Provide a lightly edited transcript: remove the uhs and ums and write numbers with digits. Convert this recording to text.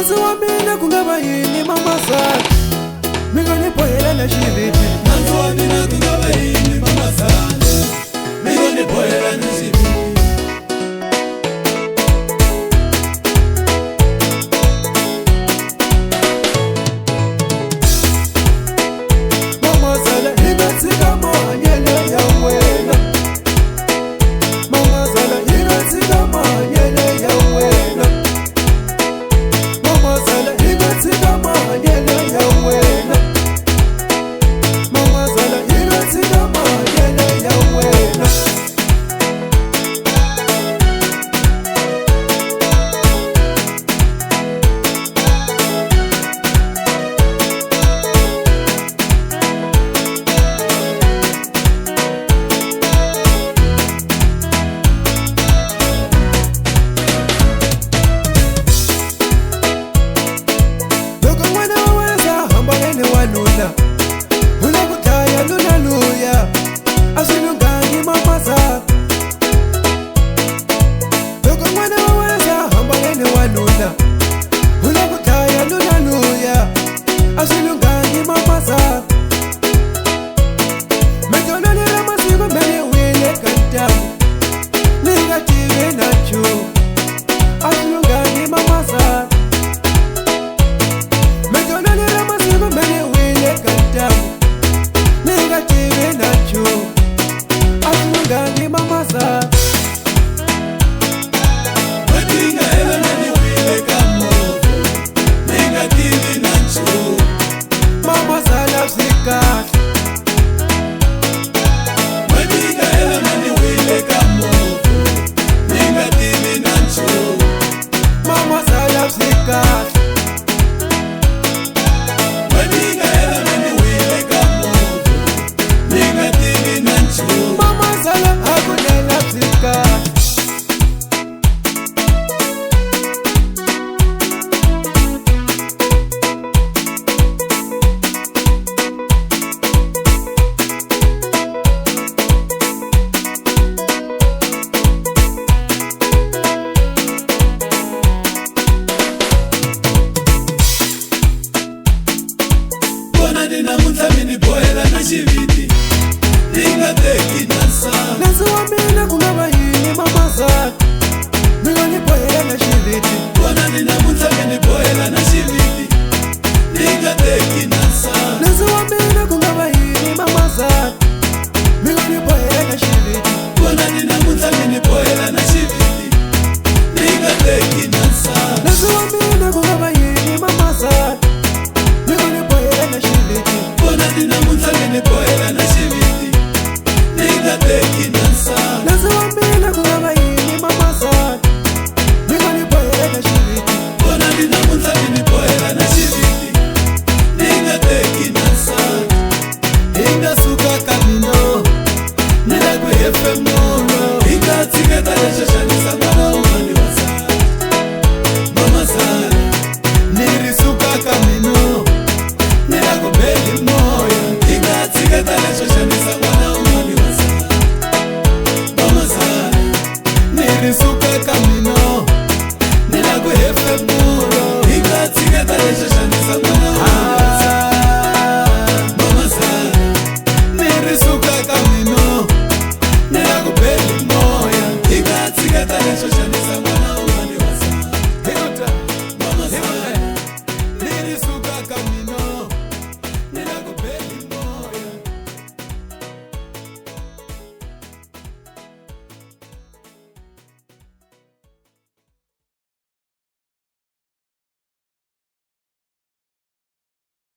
Nasi wa mina kungaba yini mama sana Mingo ni poela na shiviti Nasi wa mina kungaba yini mama sana Mingo ni poela na shiviti Mama sana higatika manyele ya mwela Mama sana higatika manyele ya mwela Mama sana higatika manyele ya mwela Mama sana higatika manyele ya mwela Luna, hula kutaya luna luya, asilungangi mama za. Loko mwana waweza hambangeni wa luna, hula kutaya luna luya, asilungangi mama za. Mejono nila masigo mene wile kanta, negative nacho, asilungangi mama za. Mejono nila masigo mene negative nacho asilungangi mama za Madinga ela nani wile kamo Negative nacho mama za nafsika Madinga ela nani wile kamo Negative nacho mama za nafsika mama zala hakuna nafsika Nina muthamini bohela na shiviti Ninga teki nansa Nasi wa mina kungaba yini mama za Mingo ni bohela na shiviti Nina muthamini